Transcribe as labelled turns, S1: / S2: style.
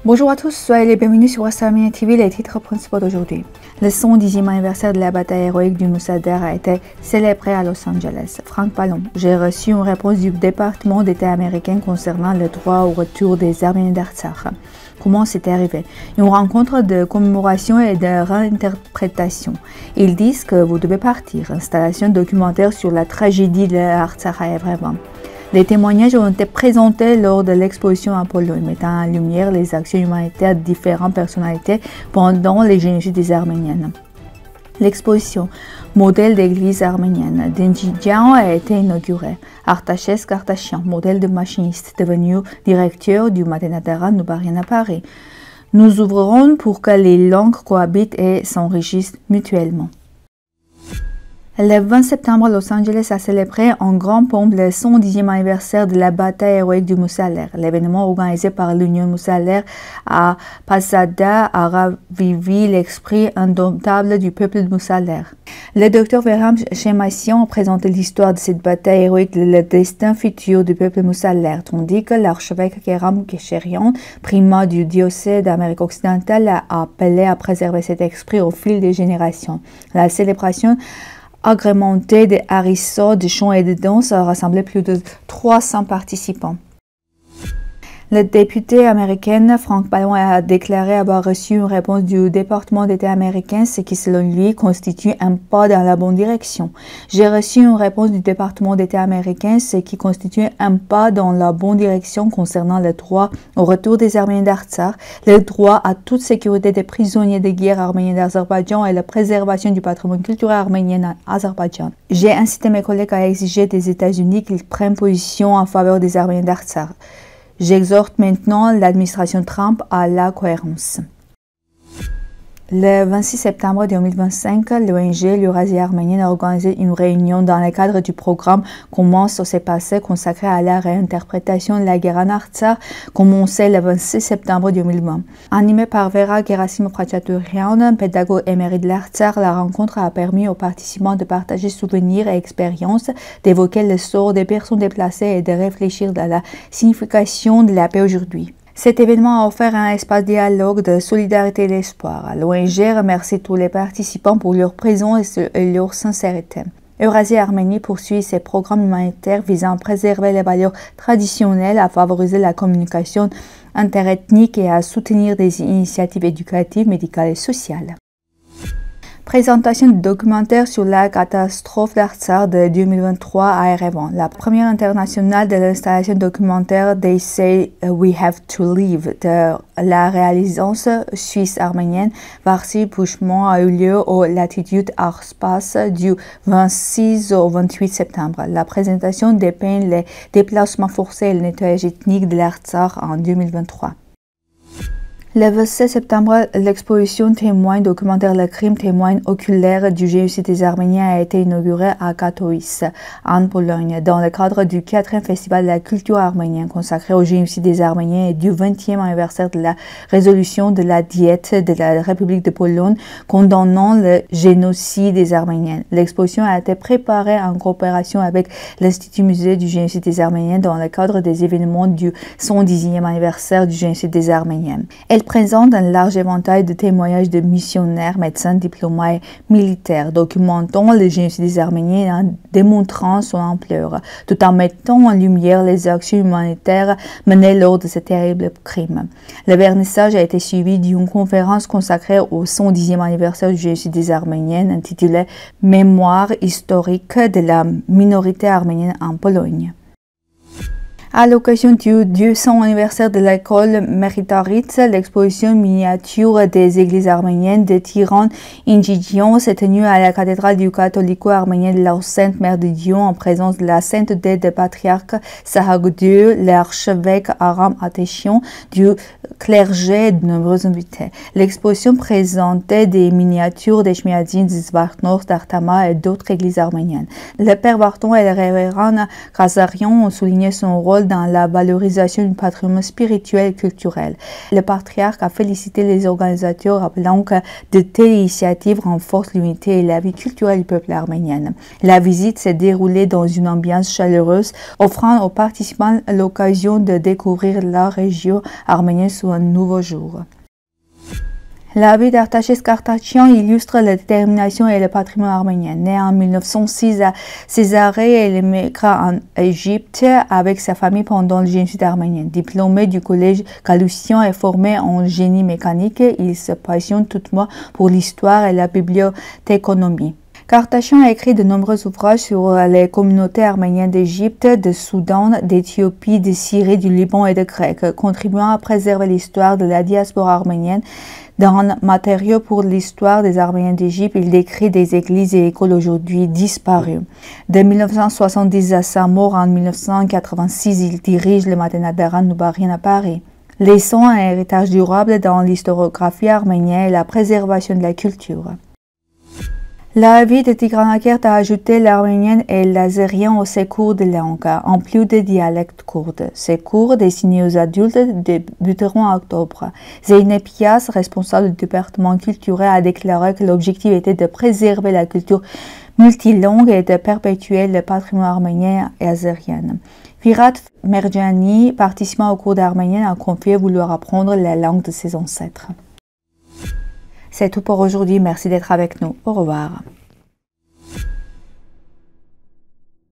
S1: Bonjour à tous, soyez les bienvenus sur West Armenian TV, les titres principaux d'aujourd'hui. Le 110e anniversaire de la bataille héroïque du Moussader a été célébré à Los Angeles. Franck Pallon, j'ai reçu une réponse du département d'État américain concernant le droit au retour des Arméniens d'Artsakh. Comment c'est arrivé? Une rencontre de commémoration et de réinterprétation. Ils disent que vous devez partir. Installation documentaire sur la tragédie de l'Artsakh à Yerevan. Les témoignages ont été présentés lors de l'exposition à Pologne, mettant en lumière les actions humanitaires de différentes personnalités pendant les génocides des Arméniennes. L'exposition Modèle d'église arménienne d'Enjidjian a été inaugurée. Artaches Kartashian, modèle de machiniste, devenu directeur du Matenadara Noubarien à Paris. Nous ouvrons pour que les langues cohabitent et s'enrichissent mutuellement. Le 20 septembre, Los Angeles a célébré en grande pompe le 110e anniversaire de la bataille héroïque du Moussaler. L'événement organisé par l'Union Moussaler à Pasadena a ravivé l'esprit indomptable du peuple de Moussaler. Le docteur Verham Shemassian a présenté l'histoire de cette bataille héroïque et le destin futur du peuple Moussaler, tandis que l'archevêque Keram Kesherian, primat du diocèse d'Amérique occidentale, a appelé à préserver cet esprit au fil des générations. La célébration agrémenté de harissons, de chants et de danses, a rassemblé plus de 300 participants. Le député américain Franck Pallon a déclaré avoir reçu une réponse du département d'État américain, ce qui selon lui constitue un pas dans la bonne direction. J'ai reçu une réponse du département d'État américain, ce qui constitue un pas dans la bonne direction concernant le droit au retour des Arméniens d'Artsakh, le droit à toute sécurité des prisonniers de guerre arméniens d'Azerbaïdjan et la préservation du patrimoine culturel arménien en Azerbaïdjan. J'ai incité mes collègues à exiger des États-Unis qu'ils prennent position en faveur des Arméniens d'Artsakh. J'exhorte maintenant l'administration Trump à la cohérence. Le 26 septembre 2025, l'ONG l'Eurasie arménienne a organisé une réunion dans le cadre du programme Comment ça s'est passé consacré à la réinterprétation de la guerre en Artsakh, commencé le 26 septembre 2020. Animée par Vera Gerasimov Khachaturian, pédagogue émérite de l'Artsakh, la rencontre a permis aux participants de partager souvenirs et expériences, d'évoquer le sort des personnes déplacées et de réfléchir à la signification de la paix aujourd'hui. Cet événement a offert un espace de dialogue, de solidarité et d'espoir. L'ONG remercie tous les participants pour leur présence et leur sincérité. Eurasie Arménie poursuit ses programmes humanitaires visant à préserver les valeurs traditionnelles, à favoriser la communication interethnique et à soutenir des initiatives éducatives, médicales et sociales. Présentation de documentaire sur la catastrophe d'Artsakh de 2023 à Yerevan. La première internationale de l'installation documentaire They Say We Have to Leave de la réalisante suisse arménienne Varsy Bushman a eu lieu au Latitude Art Space du 26 au 28 septembre. La présentation dépeint les déplacements forcés et le nettoyage ethnique de l'Artsakh en 2023. Le 27 septembre, l'exposition témoin documentaire Le crime témoin oculaire du génocide des Arméniens a été inaugurée à Katowice, en Pologne, dans le cadre du 4e festival de la culture arménienne consacré au génocide des Arméniens et du 20e anniversaire de la résolution de la Diète de la République de Pologne condamnant le génocide des Arméniens. L'exposition a été préparée en coopération avec l'Institut Musée du génocide des Arméniens dans le cadre des événements du 110e anniversaire du génocide des Arméniens. Elle présente un large éventail de témoignages de missionnaires, médecins, diplomates et militaires, documentant le génocide des Arméniens et en démontrant son ampleur, tout en mettant en lumière les actions humanitaires menées lors de ce terrible crime. Le vernissage a été suivi d'une conférence consacrée au 110e anniversaire du génocide des Arméniens intitulée « Mémoire historique de la minorité arménienne en Pologne ». À l'occasion du 200e anniversaire de l'école Méritaritz, l'exposition miniature des églises arméniennes de Tiran Enjidjian s'est tenue à la cathédrale du catholico-arménien de la Sainte Mère de Dieu en présence de la sainteté du patriarche Sahag II, l'archevêque Aram Ateshian, du clergé et de nombreux invités. L'exposition présentait des miniatures des Shmiadzin, Zvartnov, d'Artama et d'autres églises arméniennes. Le père Barton et le révérend Khazarian ont souligné son rôle rôle dans la valorisation du patrimoine spirituel et culturel. Le patriarche a félicité les organisateurs, rappelant que de telles initiatives renforcent l'unité et la vie culturelle du peuple arménien. La visite s'est déroulée dans une ambiance chaleureuse, offrant aux participants l'occasion de découvrir la région arménienne sous un nouveau jour. La vie d'Artaxerxès Carthagien illustre la détermination et le patrimoine arménien. Né en 1906 à Césarée, il émigra en Égypte avec sa famille pendant le génocide arménien. Diplômé du collège Galucien et formé en génie mécanique, il se passionne toutefois pour l'histoire et la bibliothéconomie. Carthagien a écrit de nombreux ouvrages sur les communautés arméniennes d'Égypte, de Soudan, d'Éthiopie, de Syrie, du Liban et de Grèce, contribuant à préserver l'histoire de la diaspora arménienne. Dans Matériaux pour l'histoire des Arméniens d'Égypte, il décrit des églises et écoles aujourd'hui disparues. De 1970 à sa mort en 1986, il dirige le Mathénadaran Noubarien à Paris. Laissant un héritage durable dans l'historiographie arménienne et la préservation de la culture. La vie de Tigranakert a ajouté l'arménien et l'azérien aux ses cours de langue, en plus des dialectes kurdes. Ces cours, destinés aux adultes, débuteront en octobre. Zeynep Yas, responsable du département culturel, a déclaré que l'objectif était de préserver la culture multilingue et de perpétuer le patrimoine arménien et azérien. Firat Merjani, participant au cours d'arménien, a confié vouloir apprendre la langue de ses ancêtres. C'est tout pour aujourd'hui. Merci d'être avec nous. Au revoir.